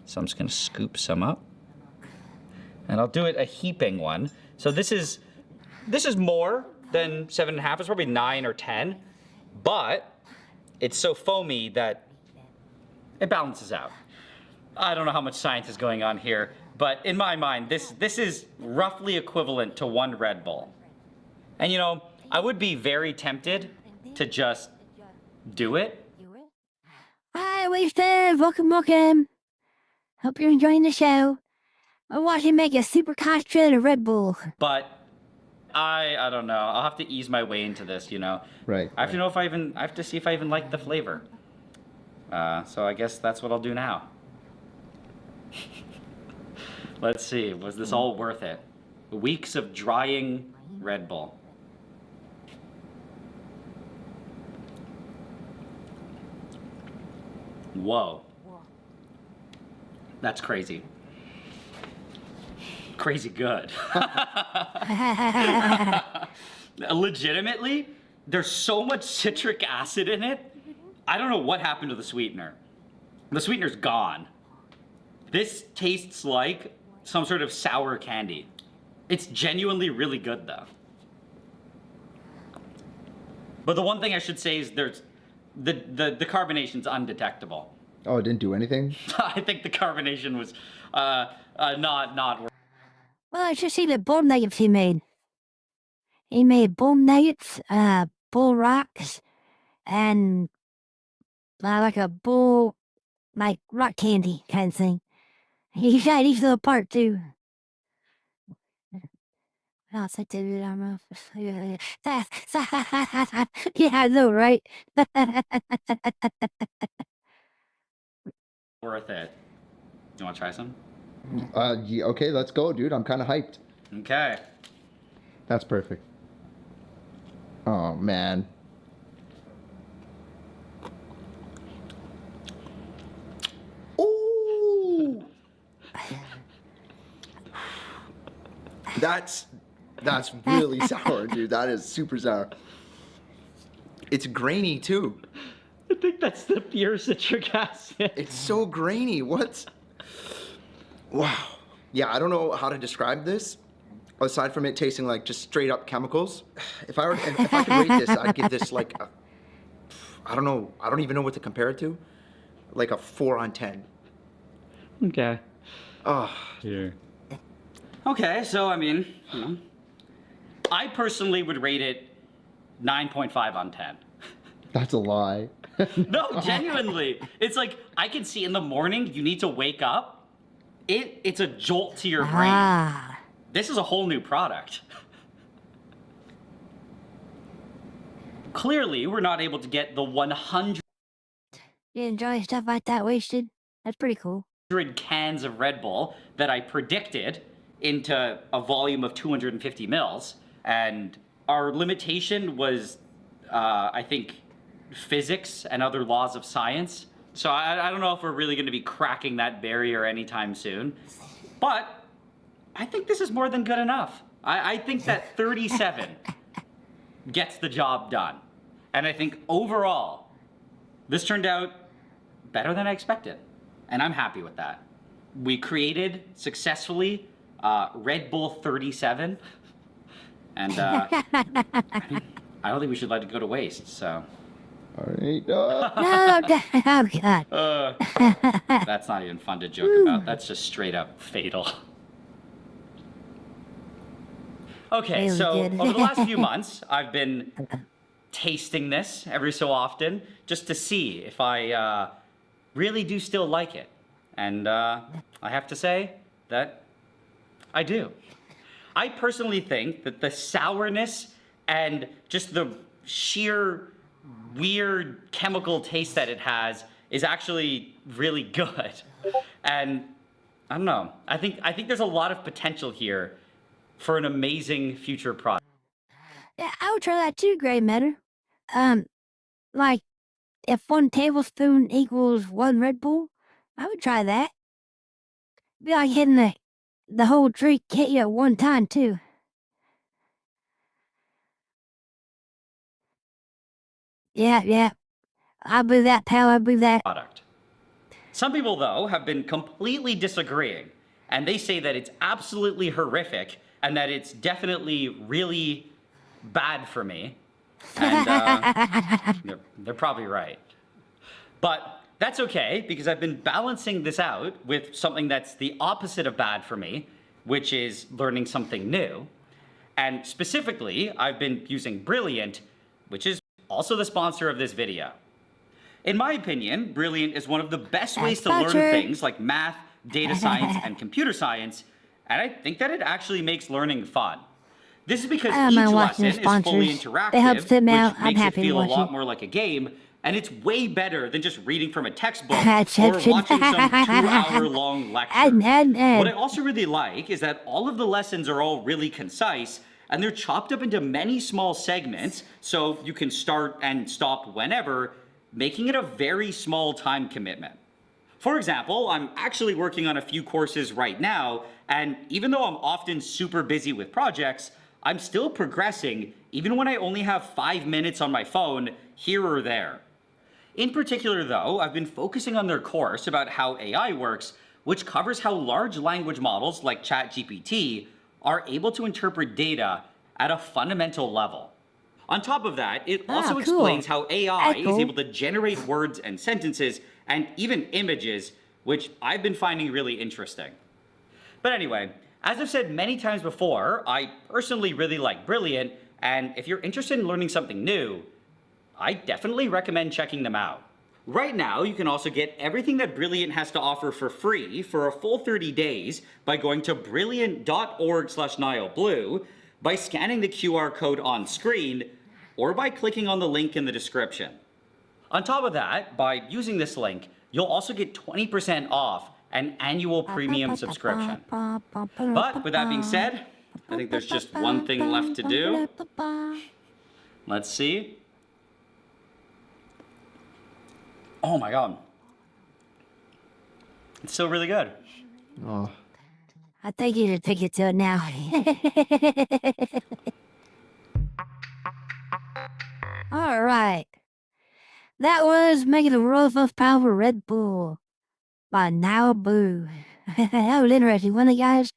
So I'm just gonna scoop some up. And I'll do it a heaping one. So this is more than 7.5, it's probably 9 or 10, but it's so foamy that it balances out. I don't know how much science is going on here, but in my mind, this is roughly equivalent to 1 Red Bull. And you know, I would be very tempted to just do it. Hi, Wasted. Welcome. Hope you're enjoying the show. I watch him make a super concentrated Red Bull. But I don't know. I'll have to ease my way into this, you know. Right. I have to know if I have to see if I even like the flavor. So I guess that's what I'll do now. Let's see, was this all worth it? Weeks of drying Red Bull. Whoa. That's crazy. Crazy good. Legitimately, there's so much citric acid in it. I don't know what happened to the sweetener. The sweetener's gone. This tastes like some sort of sour candy. It's genuinely really good though. But the one thing I should say is there's the carbonation's undetectable. Oh, it didn't do anything? I think the carbonation was not working. Well, I just see the bull nuggets he made. He made bull nuggets, bull rocks, and like a bull, like rock candy kind of thing. He got each little part too. Oh, it's like I don't know. Yeah, I know, right? Worth it. You want to try some? Yeah, okay, let's go, dude. I'm kind of hyped. Okay. That's perfect. Oh, man. Ooh! That's really sour, dude. That is super sour. It's grainy, too. I think that's the pure citric acid. It's so grainy. What? Wow. Yeah, I don't know how to describe this, aside from it tasting like just straight up chemicals. If I could rate this, I'd give this like a, I don't know. I don't even know what to compare it to. Like a 4 on 10. Okay. Oh. Here. Okay, so I mean, you know, I personally would rate it 9.5 on 10. That's a lie. No, genuinely. It's like, I can see in the morning, you need to wake up. It's a jolt to your brain. Ah. This is a whole new product. Clearly, we're not able to get the 100 You enjoy stuff like that, Wasted? That's pretty cool. cans of Red Bull that I predicted into a volume of 250 mils, and our limitation was, I think, physics and other laws of science. So I don't know if we're really going to be cracking that barrier anytime soon, but I think this is more than good enough. I think that 37 gets the job done. And I think overall, this turned out better than I expected. And I'm happy with that. We created successfully Red Bull 37. And I don't think we should let it go to waste, so. All right. No, oh God. That's not even fun to joke about. That's just straight up fatal. Okay, Really so good. over the last few months, I've been tasting this every so often just to see if I really do still like it. And I have to say that I do. I personally think that the sourness and just the sheer weird chemical taste that it has is actually really good. And I don't know. I think there's a lot of potential here for an amazing future product. Yeah, I would try that too, Grey Matter. Like, if 1 tablespoon equals 1 Red Bull, I would try that. Be like hitting the whole tree hit you at one time, too. Yeah. I believe that, pal, I believe that. Product. Some people, though, have been completely disagreeing, and they say that it's absolutely horrific and that it's definitely really bad for me. And they're probably right. But that's okay, because I've been balancing this out with something that's the opposite of bad for me, which is learning something new. And specifically, I've been using Brilliant, which is also the sponsor of this video. In my opinion, Brilliant is one of the best ways to learn things like math, data science, and computer science, and I think that it actually makes learning fun. This is because each lesson is fully interactive, which makes it feel a lot more like a game, and it's way better than just reading from a textbook or watching some 2-hour-long lecture. What I also really like is that all of the lessons are all really concise, and they're chopped up into many small segments, so you can start and stop whenever, making it a very small time commitment. For example, I'm actually working on a few courses right now, and even though I'm often super busy with projects, I'm still progressing even when I only have 5 minutes on my phone here or there. In particular though, I've been focusing on their course about how AI works, which covers how large language models like ChatGPT are able to interpret data at a fundamental level. On top of that, it also explains how AI is able to generate words and sentences and even images, which I've been finding really interesting. But anyway, as I've said many times before, I personally really like Brilliant, and if you're interested in learning something new, I definitely recommend checking them out. Right now, you can also get everything that Brilliant has to offer for free for a full 30 days by going to brilliant.org/NileBlue, by scanning the QR code on screen, or by clicking on the link in the description. On top of that, by using this link, you'll also get 20% off an annual premium subscription. But with that being said, I think there's just one thing left to do. Let's see. Oh my god. It's still really good. Oh. I think you should take it to it now. All right. That was Making the World's Most Powerful Red Bull by NileBlue. That was interesting, wasn't it, guys?